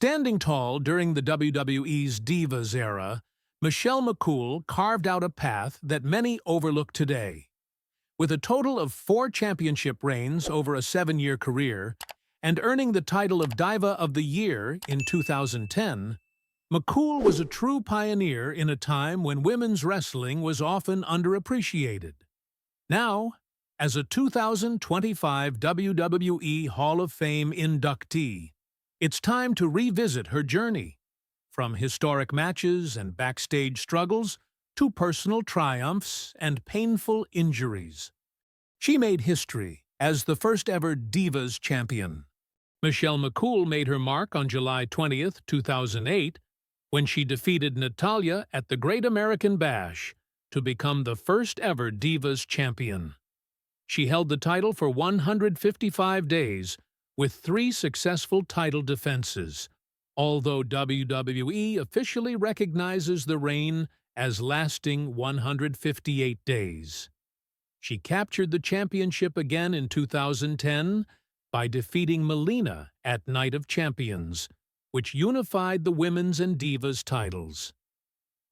Standing tall during the WWE's Divas era, Michelle McCool carved out a path that many overlook today. With a total of 4 championship reigns over a 7-year career, and earning the title of Diva of the Year in 2010, McCool was a true pioneer in a time when women's wrestling was often underappreciated. Now, as a 2025 WWE Hall of Fame inductee, it's time to revisit her journey, from historic matches and backstage struggles to personal triumphs and painful injuries. She made history as the first-ever Divas Champion. Michelle McCool made her mark on July 20, 2008, when she defeated Natalya at the Great American Bash to become the first-ever Divas Champion. She held the title for 155 days, with 3 successful title defenses, although WWE officially recognizes the reign as lasting 158 days. She captured the championship again in 2010 by defeating Melina at Night of Champions, which unified the women's and divas titles.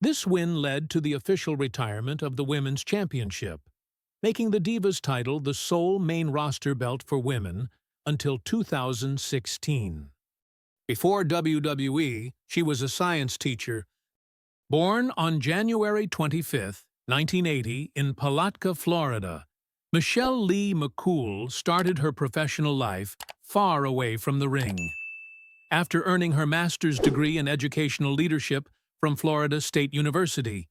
This win led to the official retirement of the Women's Championship, making the Divas title the sole main roster belt for women until 2016. Before WWE, she was a science teacher. Born on January 25, 1980, in Palatka, Florida, Michelle Lee McCool started her professional life far away from the ring. After earning her master's degree in educational leadership from Florida State University,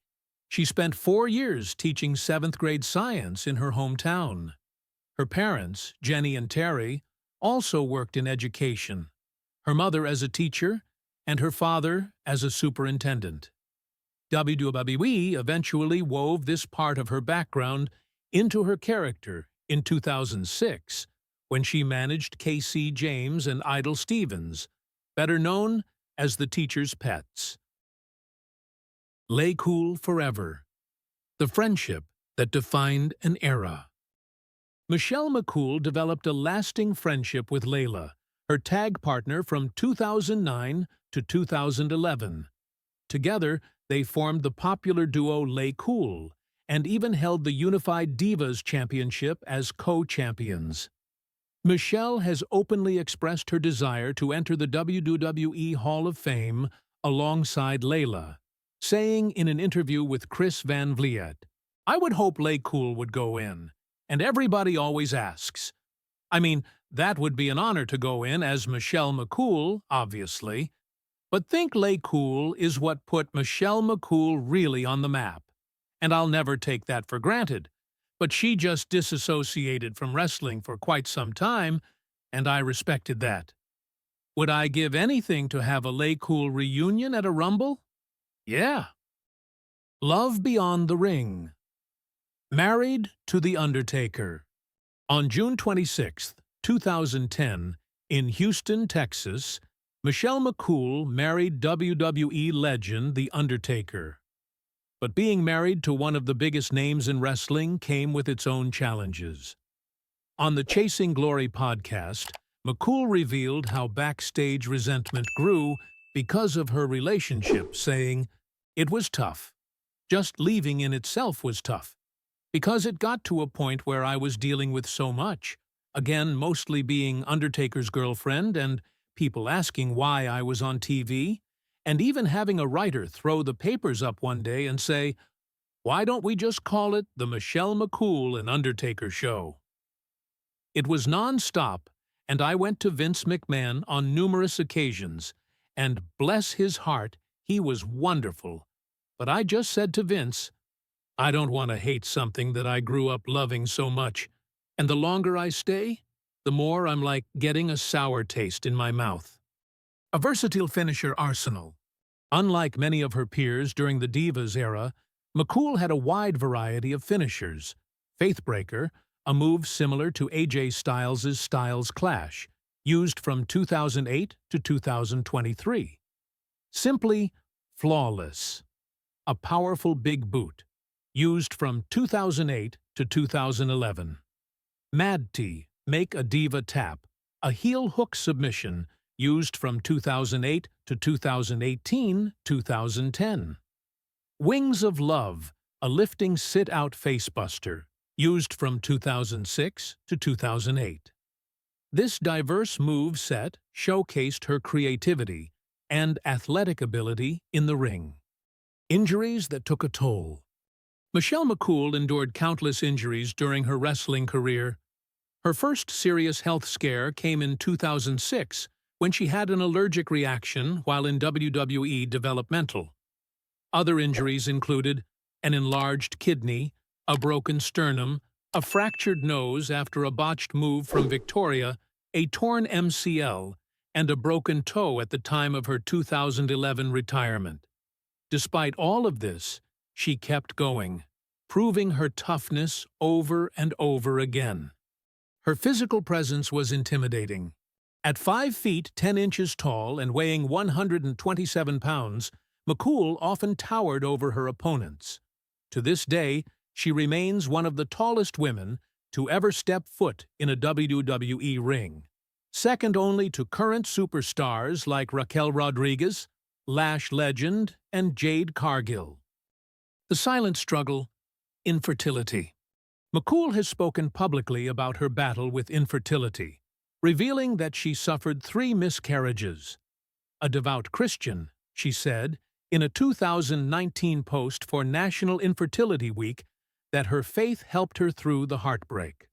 she spent 4 years teaching 7th-grade science in her hometown. Her parents, Jenny and Terry, also worked in education, her mother as a teacher and her father as a superintendent. WWE eventually wove this part of her background into her character in 2006, when she managed Casey James and Idol Stevens, better known as the teacher's pets. Leah Forever, the friendship that defined an era. Michelle McCool developed a lasting friendship with Layla, her tag partner from 2009 to 2011. Together, they formed the popular duo Leah and even held the Unified Divas Championship as co-champions. Michelle has openly expressed her desire to enter the WWE Hall of Fame alongside Layla, saying in an interview with Chris Van Vliet, "I would hope Leah would go in, and everybody always asks. I mean, that would be an honor to go in as Michelle McCool, obviously, but think Leah is what put Michelle McCool really on the map, and I'll never take that for granted. But she just disassociated from wrestling for quite some time, and I respected that. Would I give anything to have a Leah reunion at a Rumble? Yeah." Love Beyond the Ring. Married to the Undertaker. On June 26, 2010, in Houston, Texas, Michelle McCool married WWE legend The Undertaker. But being married to one of the biggest names in wrestling came with its own challenges. On the Chasing Glory podcast, McCool revealed how backstage resentment grew because of her relationship, saying, "It was tough. Just leaving in itself was tough, because it got to a point where I was dealing with so much, again mostly being Undertaker's girlfriend and people asking why I was on TV, and even having a writer throw the papers up one day and say, 'Why don't we just call it the Michelle McCool and Undertaker Show?' It was non-stop, and I went to Vince McMahon on numerous occasions, and bless his heart, he was wonderful. But I just said to Vince, I don't want to hate something that I grew up loving so much, and the longer I stay, the more I'm like getting a sour taste in my mouth." A versatile finisher arsenal. Unlike many of her peers during the Divas era, McCool had a wide variety of finishers. Faithbreaker, a move similar to AJ Styles' Styles Clash, used from 2008 to 2023. Simply Flawless, a powerful big boot, used from 2008 to 2011. Mad T, Make a Diva Tap, a heel hook submission used from 2008 to 2018-2010. Wings of Love, a lifting sit-out facebuster, used from 2006 to 2008. This diverse move set showcased her creativity and athletic ability in the ring. Injuries that took a toll. Michelle McCool endured countless injuries during her wrestling career. Her first serious health scare came in 2006 when she had an allergic reaction while in WWE developmental. Other injuries included an enlarged kidney, a broken sternum, a fractured nose after a botched move from Victoria, a torn MCL, and a broken toe at the time of her 2011 retirement. Despite all of this, she kept going, proving her toughness over and over again. Her physical presence was intimidating. At 5 feet 10 inches tall and weighing 127 pounds, McCool often towered over her opponents. To this day, she remains one of the tallest women to ever step foot in a WWE ring, second only to current superstars like Raquel Rodriguez, Lash legend, and Jade Cargill. The silent struggle, infertility. McCool has spoken publicly about her battle with infertility, revealing that she suffered 3 miscarriages. A devout Christian, she said, in a 2019 post for National Infertility Week, that her faith helped her through the heartbreak.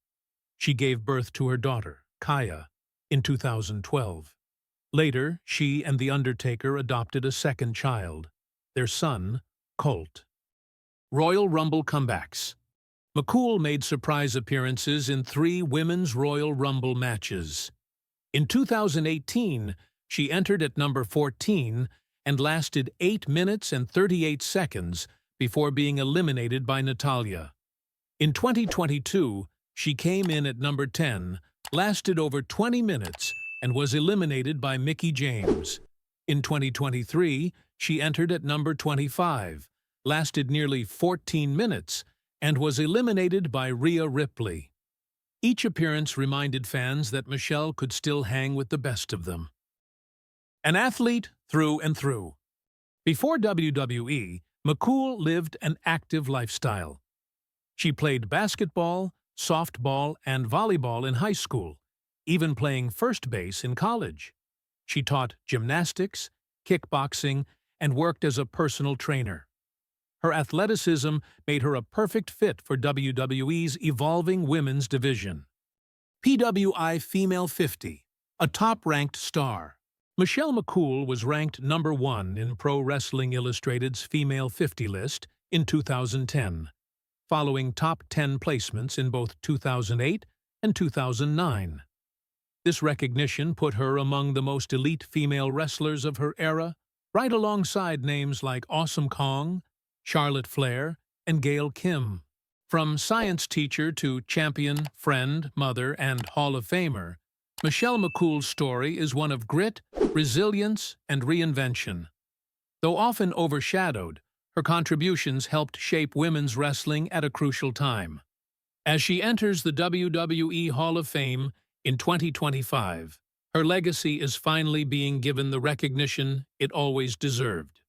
She gave birth to her daughter, Kaya, in 2012. Later, she and The Undertaker adopted a second child, their son, Colt. Royal Rumble comebacks. McCool made surprise appearances in 3 Women's Royal Rumble matches. In 2018, she entered at number 14 and lasted 8 minutes and 38 seconds before being eliminated by Natalya. In 2022, she came in at number 10, lasted over 20 minutes, and was eliminated by Mickie James. In 2023, she entered at number 25, lasted nearly 14 minutes, and was eliminated by Rhea Ripley. Each appearance reminded fans that Michelle could still hang with the best of them. An athlete through and through. Before WWE, McCool lived an active lifestyle. She played basketball, softball, and volleyball in high school, even playing first base in college. She taught gymnastics, kickboxing, and worked as a personal trainer. Her athleticism made her a perfect fit for WWE's evolving women's division. PWI Female 50, a top-ranked star. Michelle McCool was ranked number 1 in Pro Wrestling Illustrated's Female 50 list in 2010, following top 10 placements in both 2008 and 2009. This recognition put her among the most elite female wrestlers of her era, right alongside names like Awesome Kong, Charlotte Flair, and Gail Kim. From science teacher to champion, friend, mother, and Hall of Famer, Michelle McCool's story is one of grit, resilience, and reinvention. Though often overshadowed, her contributions helped shape women's wrestling at a crucial time. As she enters the WWE Hall of Fame in 2025, her legacy is finally being given the recognition it always deserved.